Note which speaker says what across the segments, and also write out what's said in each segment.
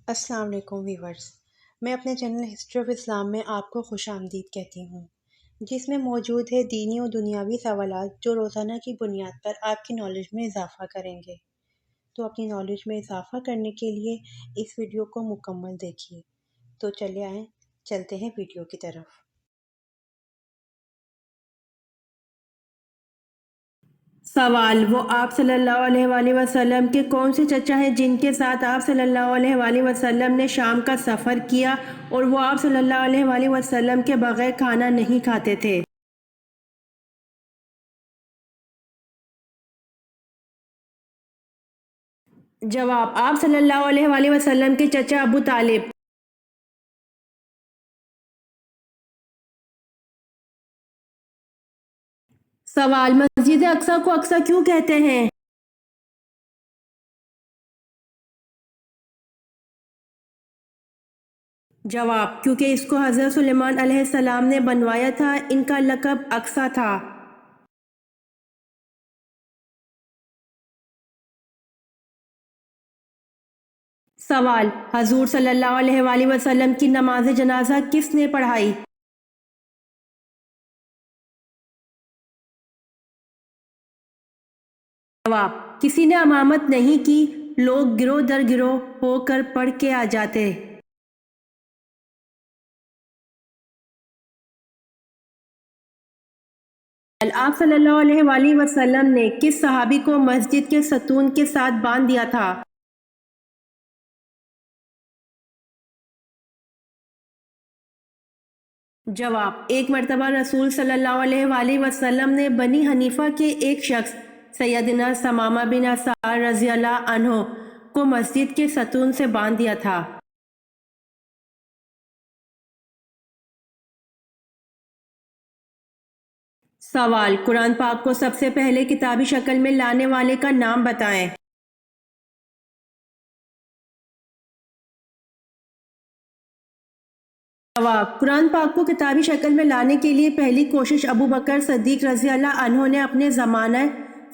Speaker 1: السلام علیکم ویورز، میں اپنے چینل ہسٹری آف اسلام میں آپ کو خوش آمدید کہتی ہوں، جس میں موجود ہے دینی و دنیاوی سوالات جو روزانہ کی بنیاد پر آپ کی نالج میں اضافہ کریں گے۔ تو اپنی نالج میں اضافہ کرنے کے لیے اس ویڈیو کو مکمل دیکھیے۔ تو چلے آئیں، چلتے ہیں ویڈیو کی طرف۔
Speaker 2: سوال: وہ آپ صلی اللہ علیہ وآلہ وسلم کے کون سے چچا ہیں جن کے ساتھ آپ صلی اللہ علیہ وآلہ وسلم نے شام کا سفر کیا اور وہ آپ صلی اللہ علیہ وآلہ وسلم کے بغیر کھانا نہیں کھاتے تھے؟ جواب: آپ صلی اللہ علیہ وآلہ وسلم کے چچا ابو طالب۔ سوال: مسجد اقصی کو اقصی کیوں کہتے ہیں؟ جواب: کیونکہ اس کو حضرت سلیمان علیہ السلام نے بنوایا تھا، ان کا لقب اقصی تھا۔ سوال: حضور صلی اللہ علیہ وآلہ وسلم کی نماز جنازہ کس نے پڑھائی؟ جواب: کسی نے امامت نہیں کی، لوگ گروہ در گروہ ہو کر پڑھ کے آ جاتے۔ آپ صلی اللہ علیہ وآلہ وسلم نے کس صحابی کو مسجد کے ستون کے ساتھ باندھ دیا تھا؟ جواب: ایک مرتبہ رسول صلی اللہ علیہ وآلہ وسلم نے بنی حنیفہ کے ایک شخص سیدنا ثمامہ بن اسال رضی اللہ عنہ کو مسجد کے ستون سے باندھ دیا تھا۔ سوال: قرآن پاک کو سب سے پہلے کتابی شکل میں لانے والے کا نام بتائیں۔ جواب: قرآن پاک کو کتابی شکل میں لانے کے لیے پہلی کوشش ابو بکر صدیق رضی اللہ عنہ نے اپنے زمانہ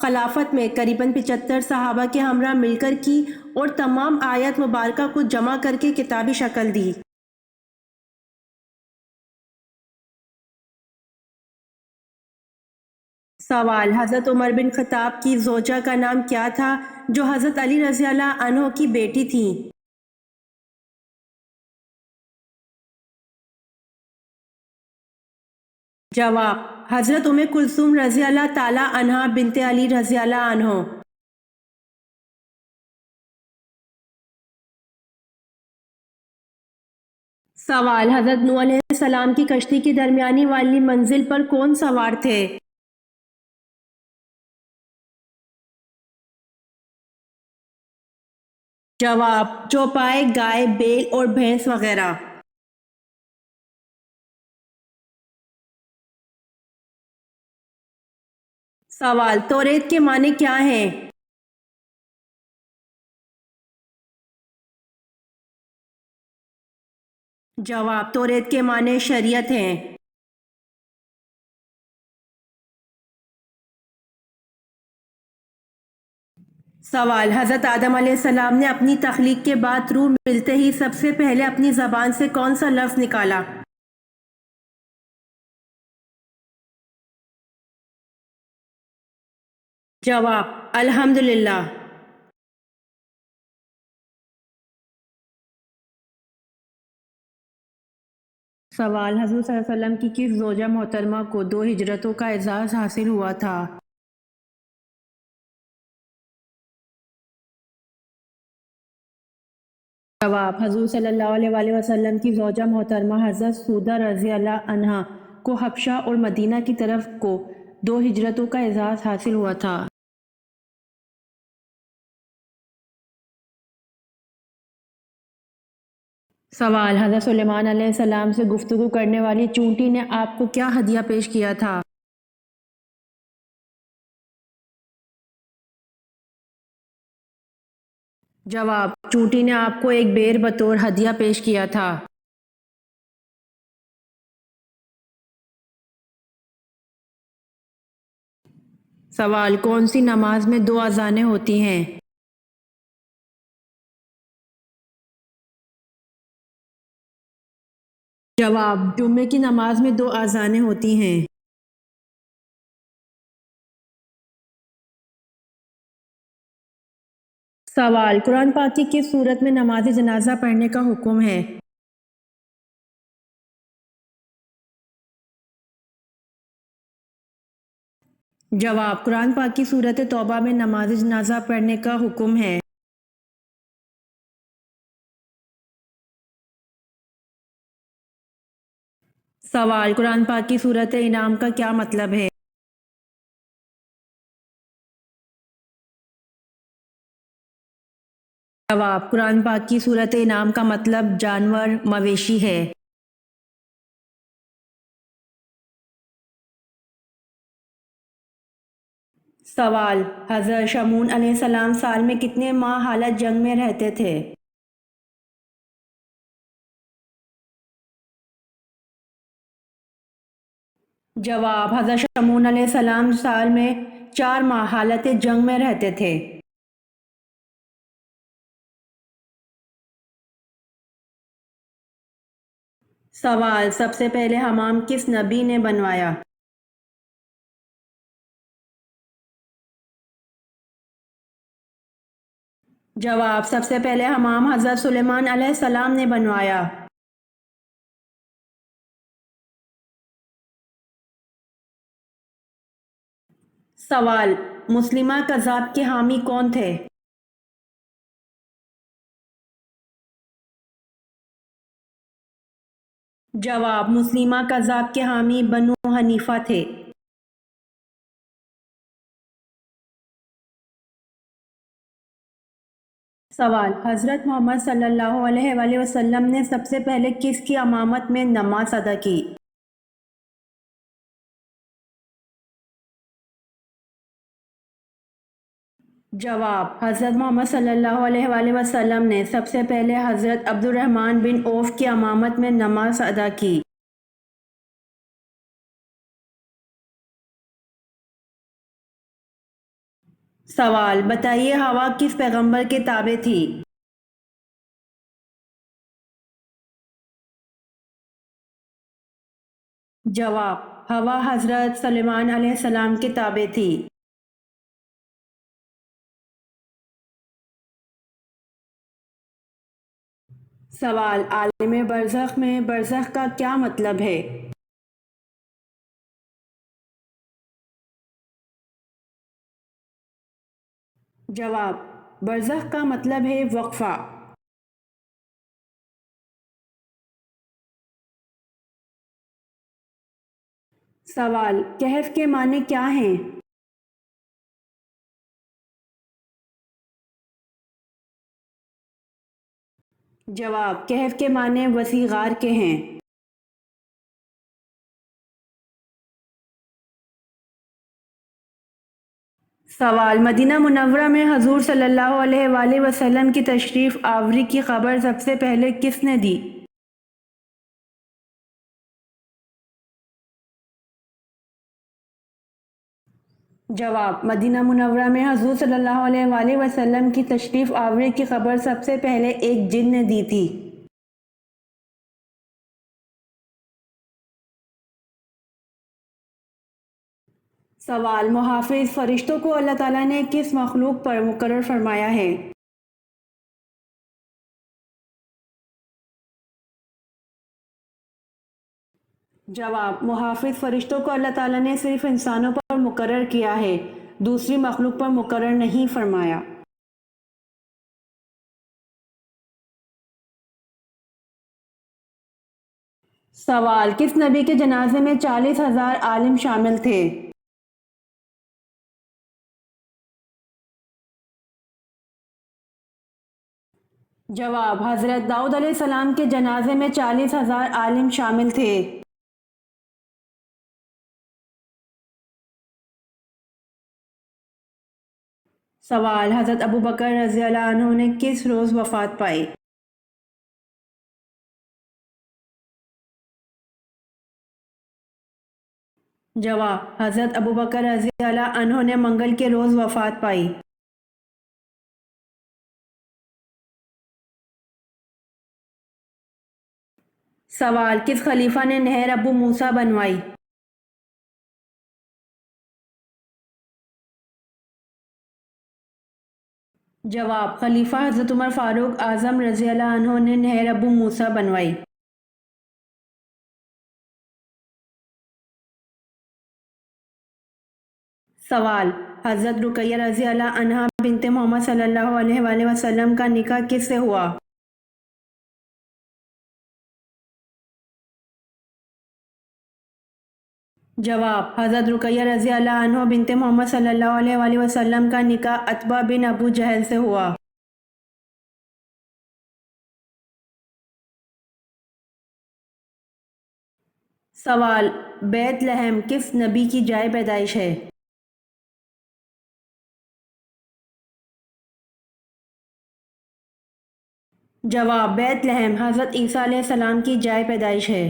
Speaker 2: خلافت میں قریباً 75 صحابہ کے ہمراہ مل کر کی اور تمام آیات مبارکہ کو جمع کر کے کتابی شکل دی۔ سوال: حضرت عمر بن خطاب کی زوجہ کا نام کیا تھا جو حضرت علی رضی اللہ عنہ کی بیٹی تھیں؟ جواب: حضرت ام کلثوم رضی اللہ تعالی عنہا بنت علی رضی اللہ عنہ۔ سوال: حضرت نوح علیہ السلام کی کشتی کی درمیانی والی منزل پر کون سوار تھے؟ جواب: چوپائے، گائے، بیل اور بھینس وغیرہ۔ سوال: توریت کے معنی کیا ہیں؟ جواب: توریت کے معنی شریعت ہیں۔ سوال: حضرت آدم علیہ السلام نے اپنی تخلیق کے بعد روح ملتے ہی سب سے پہلے اپنی زبان سے کون سا لفظ نکالا؟ جواب: الحمدللہ۔ سوال: حضور صلی اللہ علیہ وسلم کی کس زوجہ محترمہ کو 2 ہجرتوں کا اعزاز حاصل ہوا تھا؟ جواب: حضور صلی اللہ علیہ وآلہ وسلم کی زوجہ محترمہ حضرت سودہ رضی اللہ عنہا کو حبشہ اور مدینہ کی طرف کو 2 ہجرتوں کا اعزاز حاصل ہوا تھا۔ سوال: حضرت سلیمان علیہ السلام سے گفتگو کرنے والی چونٹی نے آپ کو کیا ہدیہ پیش کیا تھا؟ جواب: چونٹی نے آپ کو ایک بیر بطور ہدیہ پیش کیا تھا۔ سوال: کون سی نماز میں 2 اذانیں ہوتی ہیں؟ جواب: جمعے کی نماز میں 2 اذانیں ہوتی ہیں۔ سوال: قرآن پاک کی کس صورت میں نماز جنازہ پڑھنے کا حکم ہے؟ جواب: قرآن پاک کی سورۃ توبہ میں نماز جنازہ پڑھنے کا حکم ہے۔ سوال: قرآن پاک کی سورۃ انعام کا کیا مطلب ہے؟ جواب: قرآن پاک کی سورۃ انعام کا مطلب جانور، مویشی ہے۔ سوال: حضرت شمعون علیہ السلام سال میں کتنے ماہ حالت جنگ میں رہتے تھے؟ جواب: حضرت شمعون علیہ السلام سال میں 4 ماہ حالت جنگ میں رہتے تھے۔ سوال: سب سے پہلے حمام کس نبی نے بنوایا؟ جواب: سب سے پہلے حمام حضرت سلیمان علیہ السلام نے بنوایا۔ سوال: مسلمہ کذاب کے حامی کون تھے؟ جواب: مسلمہ کذاب کے حامی بنو حنیفہ تھے۔ سوال: حضرت محمد صلی اللہ علیہ وآلہ وسلم نے سب سے پہلے کس کی امامت میں نماز ادا کی؟ جواب: حضرت محمد صلی اللہ علیہ وآلہ وسلم نے سب سے پہلے حضرت عبد الرحمن بن عوف کی امامت میں نماز ادا کی۔ سوال: بتائیے ہوا کس پیغمبر کے تابع تھی؟ جواب: ہوا حضرت سلیمان علیہ السلام کے تابع تھی۔ سوال: عالم برزخ میں برزخ کا کیا مطلب ہے؟ جواب: برزخ کا مطلب ہے وقفہ۔ سوال: کہف کے معنی کیا ہیں؟ جواب: کہف کے معنی وسیع غار کے ہیں۔ سوال: مدینہ منورہ میں حضور صلی اللہ علیہ وآلہ وسلم کی تشریف آوری کی خبر سب سے پہلے کس نے دی؟ جواب: مدینہ منورہ میں حضور صلی اللہ علیہ وآلہ وسلم کی تشریف آوری کی خبر سب سے پہلے ایک جن نے دی تھی۔ سوال: محافظ فرشتوں کو اللہ تعالیٰ نے کس مخلوق پر مقرر فرمایا ہے؟ جواب: محافظ فرشتوں کو اللہ تعالیٰ نے صرف انسانوں پر مقرر کیا ہے، دوسری مخلوق پر مقرر نہیں فرمایا۔ سوال: کس نبی کے جنازے میں 40,000 عالم شامل تھے؟ جواب: حضرت داؤد علیہ السلام کے جنازے میں 40,000 عالم شامل تھے۔ سوال: حضرت ابوبکر رضی اللہ عنہ نے کس روز وفات پائی؟ جواب: حضرت ابوبکر رضی اللہ عنہ نے منگل کے روز وفات پائی۔ سوال: کس خلیفہ نے نہر ابو موسیٰ بنوائی؟ جواب: خلیفہ حضرت عمر فاروق اعظم رضی اللہ عنہ نے نہر ابو موسیٰ بنوائی۔ سوال: حضرت رقیہ رضی اللہ عنہا بنت محمد صلی اللہ علیہ وآلہ وسلم کا نکاح کس سے ہوا؟ جواب: حضرت رقیہ رضی اللہ عنہ بنت محمد صلی اللہ علیہ وآلہ وسلم کا نکاح عتبہ بن ابو جہل سے ہوا۔ سوال: بیت لحم کس نبی کی جائے پیدائش ہے؟ جواب: بیت لحم حضرت عیسیٰ علیہ السلام کی جائے پیدائش ہے۔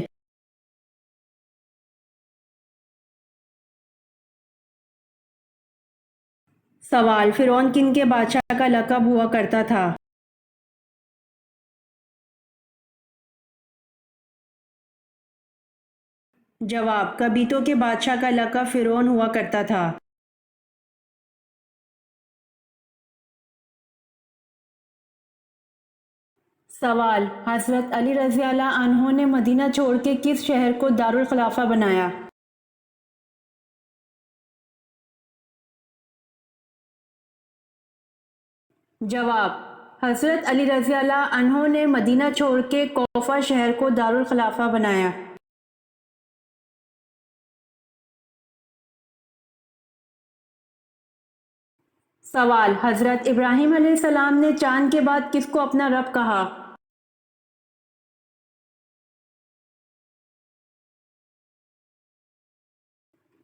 Speaker 2: سوال: فرعون کن کے بادشاہ کا لقب ہوا کرتا تھا؟ جواب: قبیطوں کے بادشاہ کا لقب فرعون ہوا کرتا تھا۔ سوال: حضرت علی رضی اللہ عنہ نے مدینہ چھوڑ کے کس شہر کو دارالخلافہ بنایا؟ جواب: حضرت علی رضی اللہ عنہ نے مدینہ چھوڑ کے کوفہ شہر کو دارالخلافہ بنایا۔ سوال: حضرت ابراہیم علیہ السلام نے چاند کے بعد کس کو اپنا رب کہا؟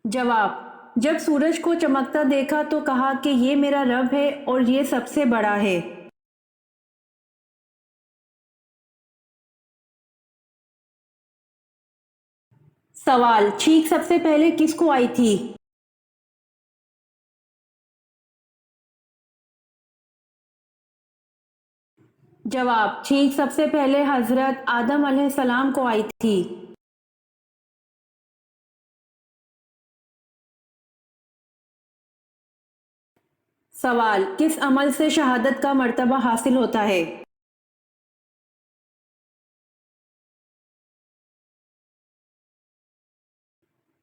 Speaker 2: جواب: جب سورج کو چمکتا دیکھا تو کہا کہ یہ میرا رب ہے اور یہ سب سے بڑا ہے۔ سوال: چھینک سب سے پہلے کس کو آئی تھی؟ جواب: چھینک سب سے پہلے حضرت آدم علیہ السلام کو آئی تھی۔ سوال: کس عمل سے شہادت کا مرتبہ حاصل ہوتا ہے؟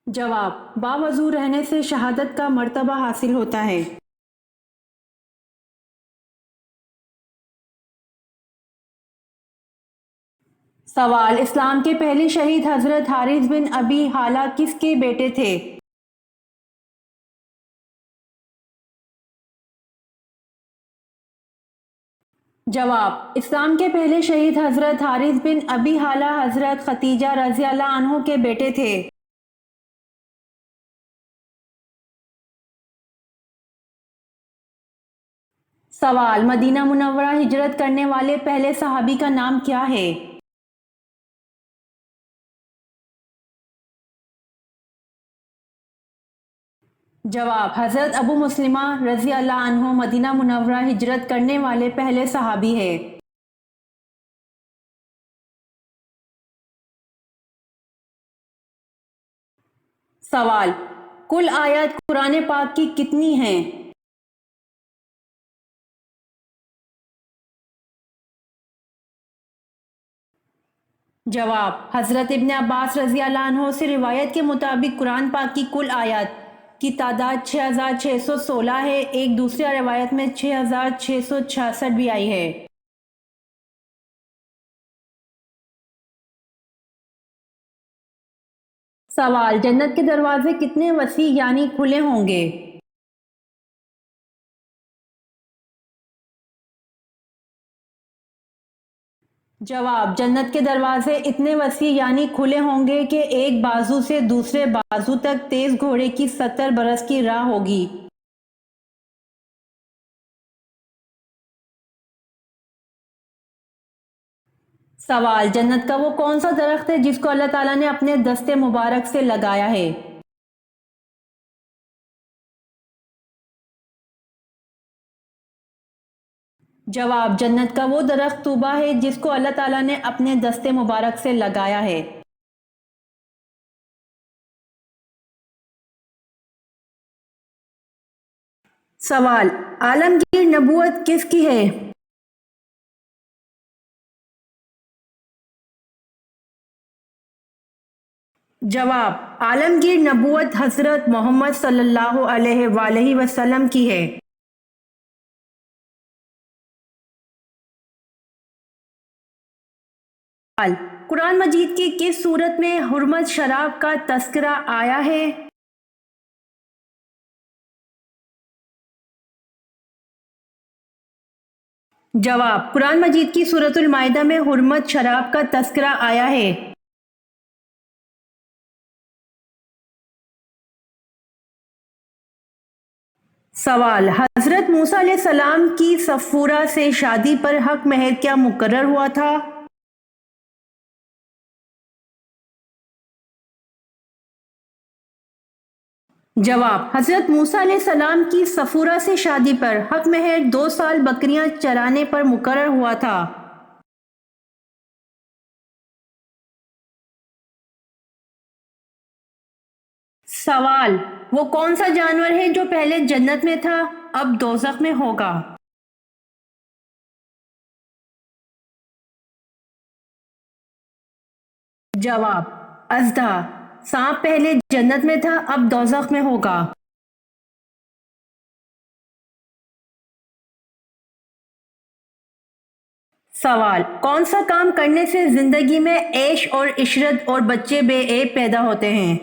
Speaker 2: جواب: باوضو رہنے سے شہادت کا مرتبہ حاصل ہوتا ہے۔ سوال: اسلام کے پہلے شہید حضرت حارث بن ابی حالہ کس کے بیٹے تھے؟ جواب: اسلام کے پہلے شہید حضرت حارث بن ابی حالہ حضرت ختیجہ رضی اللہ عنہ کے بیٹے تھے۔ سوال: مدینہ منورہ ہجرت کرنے والے پہلے صحابی کا نام کیا ہے؟ جواب: حضرت ابو مسلمہ رضی اللہ عنہ مدینہ منورہ ہجرت کرنے والے پہلے صحابی ہے۔ سوال: کل آیات قرآن پاک کی کتنی ہیں؟ جواب: حضرت ابن عباس رضی اللہ عنہ سے روایت کے مطابق قرآن پاک کی کل آیات کی تعداد 6616 ہے۔ ایک دوسری روایت میں 6666 بھی آئی ہے۔ سوال: جنت کے دروازے کتنے وسیع یعنی کھلے ہوں گے؟ جواب: جنت کے دروازے اتنے وسیع یعنی کھلے ہوں گے کہ ایک بازو سے دوسرے بازو تک تیز گھوڑے کی 70 برس کی راہ ہوگی۔ سوال: جنت کا وہ کون سا درخت ہے جس کو اللہ تعالیٰ نے اپنے دست مبارک سے لگایا ہے؟ جواب: جنت کا وہ درخت طوبہ ہے جس کو اللہ تعالیٰ نے اپنے دست مبارک سے لگایا ہے۔ سوال: عالمگیر نبوت کس کی ہے؟ جواب: عالمگیر نبوت حضرت محمد صلی اللہ علیہ وآلہ وسلم کی ہے۔ سوال: قرآن مجید کی کس سورت میں حرمت شراب کا تذکرہ آیا ہے؟ جواب: قرآن مجید کی سورۃ المائدہ میں حرمت شراب کا تذکرہ آیا ہے۔ سوال: حضرت موسیٰ علیہ السلام کی صفورہ سے شادی پر حق مہر کیا مقرر ہوا تھا؟ جواب: حضرت موسیٰ علیہ السلام کی صفورہ سے شادی پر حق مہر 2 سال بکریاں چرانے پر مقرر ہوا تھا۔ سوال: وہ کون سا جانور ہے جو پہلے جنت میں تھا اب دوزخ میں ہوگا؟ جواب: اژدہا۔ سانپ پہلے جنت میں تھا اب دوزخ میں ہوگا۔ سوال: کون سا کام کرنے سے زندگی میں عیش اور عشرت اور بچے بے عیب پیدا ہوتے ہیں؟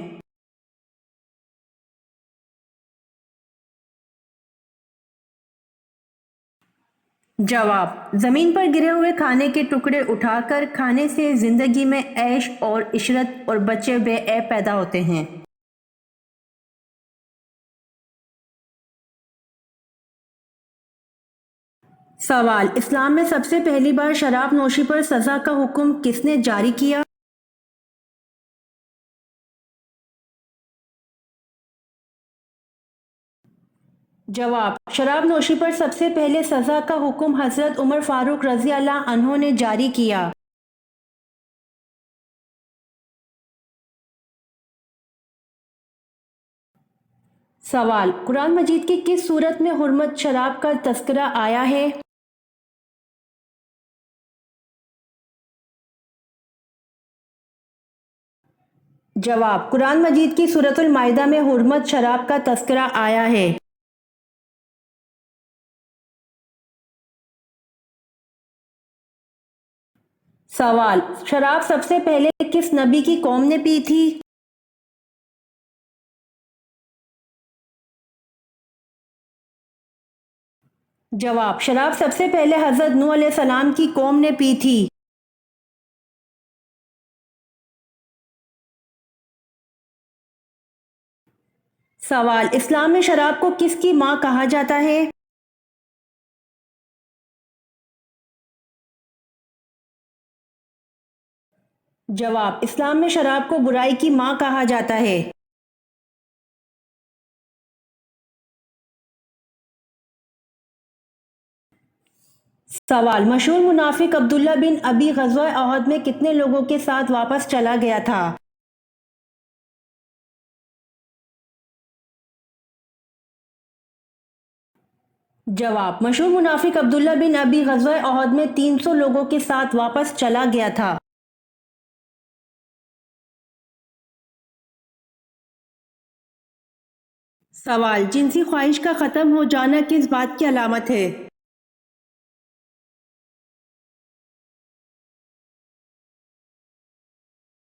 Speaker 2: جواب: زمین پر گرے ہوئے کھانے کے ٹکڑے اٹھا کر کھانے سے زندگی میں عیش اور عشرت اور بچے بے عیب پیدا ہوتے ہیں۔ سوال: اسلام میں سب سے پہلی بار شراب نوشی پر سزا کا حکم کس نے جاری کیا؟ جواب: شراب نوشی پر سب سے پہلے سزا کا حکم حضرت عمر فاروق رضی اللہ عنہ نے جاری کیا۔ سوال: قرآن مجید کی کس سورت میں حرمت شراب کا تذکرہ آیا ہے؟ جواب: قرآن مجید کی سورۃ المائدہ میں حرمت شراب کا تذکرہ آیا ہے۔ سوال: شراب سب سے پہلے کس نبی کی قوم نے پی تھی؟ جواب: شراب سب سے پہلے حضرت نوح علیہ السلام کی قوم نے پی تھی۔ سوال: اسلام میں شراب کو کس کی ماں کہا جاتا ہے؟ جواب: اسلام میں شراب کو برائی کی ماں کہا جاتا ہے۔ سوال: مشہور منافق عبداللہ بن ابی غزوہ احد میں کتنے لوگوں کے ساتھ واپس چلا گیا تھا؟ جواب: مشہور منافق عبداللہ بن ابی غزوہ احد میں 300 لوگوں کے ساتھ واپس چلا گیا تھا۔ سوال: جنسی خواہش کا ختم ہو جانا کس بات کی علامت ہے؟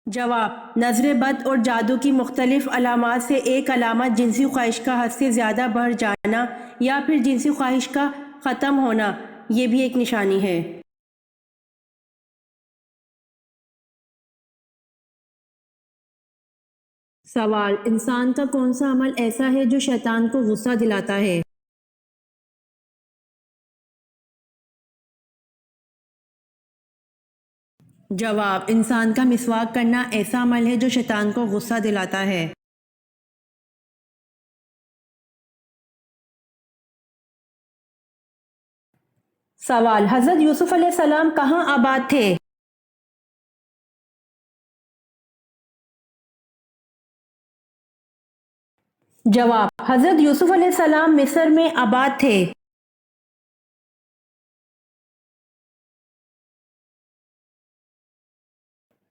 Speaker 2: جواب: نظر بد اور جادو کی مختلف علامات سے ایک علامت جنسی خواہش کا حد سے زیادہ بڑھ جانا یا پھر جنسی خواہش کا ختم ہونا، یہ بھی ایک نشانی ہے۔ سوال: انسان کا کون سا عمل ایسا ہے جو شیطان کو غصہ دلاتا ہے؟ جواب: انسان کا مسواک کرنا ایسا عمل ہے جو شیطان کو غصہ دلاتا ہے۔ سوال: حضرت یوسف علیہ السلام کہاں آباد تھے؟ جواب: حضرت یوسف علیہ السلام مصر میں آباد تھے۔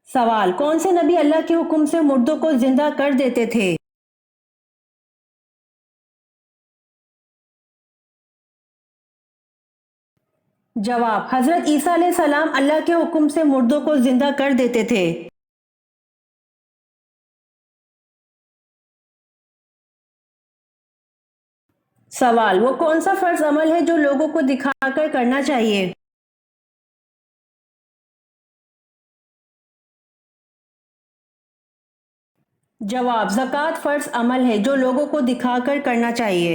Speaker 2: سوال: کون سے نبی اللہ کے حکم سے مردوں کو زندہ کر دیتے تھے؟ جواب: حضرت عیسیٰ علیہ السلام اللہ کے حکم سے مردوں کو زندہ کر دیتے تھے۔ سوال: وہ کون سا فرض عمل ہے جو لوگوں کو دکھا کر کرنا چاہیے؟ جواب: زکوٰۃ فرض عمل ہے جو لوگوں کو دکھا کر کرنا چاہیے۔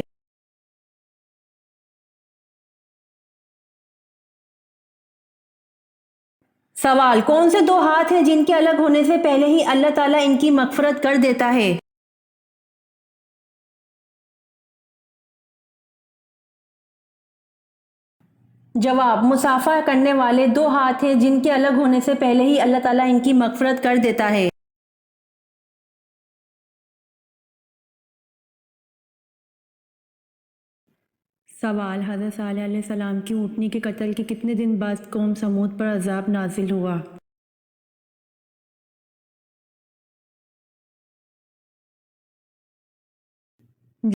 Speaker 2: سوال: کون سے دو ہاتھ ہیں جن کے الگ ہونے سے پہلے ہی اللہ تعالیٰ ان کی مغفرت کر دیتا ہے؟ جواب: مصافحہ کرنے والے دو ہاتھ ہیں جن کے الگ ہونے سے پہلے ہی اللہ تعالیٰ ان کی مغفرت کر دیتا ہے۔ سوال: حضرت صالح علیہ السلام کی اونٹنی کے قتل کے کتنے دن بعد قوم سمود پر عذاب نازل ہوا؟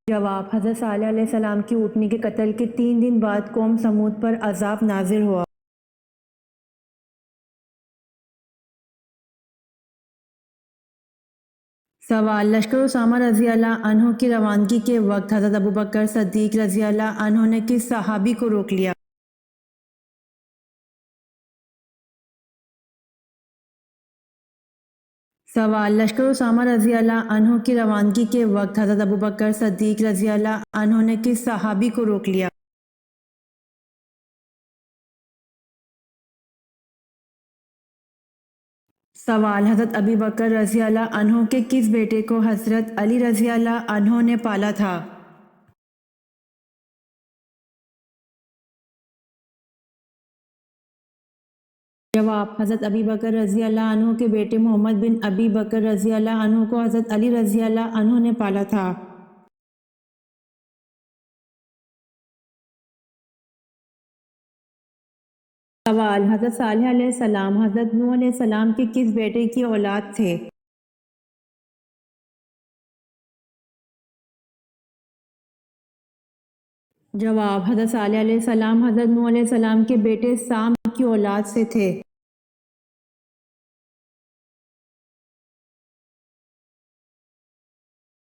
Speaker 2: جواب: حضرت صالح علیہ السلام کی اونٹنی کے قتل کے 3 دن بعد قوم سمود پر عذاب نازل ہوا۔ سوال: لشکر اسامہ رضی اللہ عنہ کی روانگی کے وقت حضرت ابوبکر صدیق رضی اللہ عنہ نے کس صحابی کو روک لیا؟ سوال: لشکر اسامہ رضی اللہ عنہ کی روانگی کے وقت حضرت ابوبکر صدیق رضی اللہ عنہ نے کس صحابی کو روک لیا؟ سوال: حضرت ابی بکر رضی اللہ عنہ کے کس بیٹے کو حضرت علی رضی اللہ عنہ نے پالا تھا؟ جواب: حضرت ابی بکر رضی اللہ عنہ کے بیٹے محمد بن ابی بکر رضی اللہ عنہ کو حضرت علی رضی اللہ عنہ نے پالا تھا۔ سوال: حضرت صالح علیہ السلام حضرت نوح علیہ السلام کے کس بیٹے کی اولاد تھے؟ جواب: حضرت صالح علیہ السلام حضرت نوح علیہ السلام کے بیٹے سام کی اولاد سے تھے۔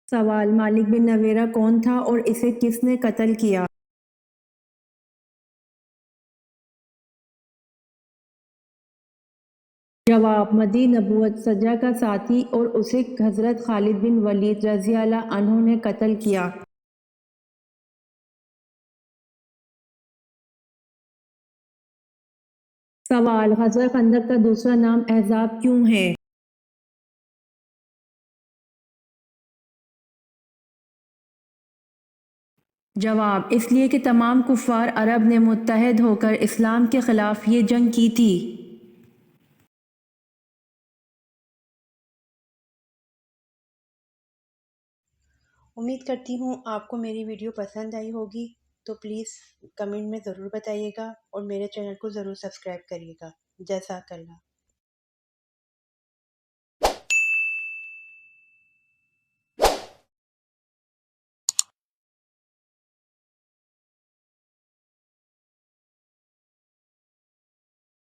Speaker 2: سوال: مالک بن نویرہ کون تھا اور اسے کس نے قتل کیا؟ جواب: مدعی نبوت سجا کا ساتھی اور اسے حضرت خالد بن ولید رضی اللہ عنہ نے قتل کیا۔ سوال: غزوہ خندق کا دوسرا نام احزاب کیوں ہے؟ جواب: اس لیے کہ تمام کفار عرب نے متحد ہو کر اسلام کے خلاف یہ جنگ کی تھی۔
Speaker 1: امید کرتی ہوں آپ کو میری ویڈیو پسند آئی ہوگی، تو پلیز کمنٹ میں ضرور بتائیے گا اور میرے چینل کو ضرور سبسکرائب کریے گا۔ جزاک اللہ۔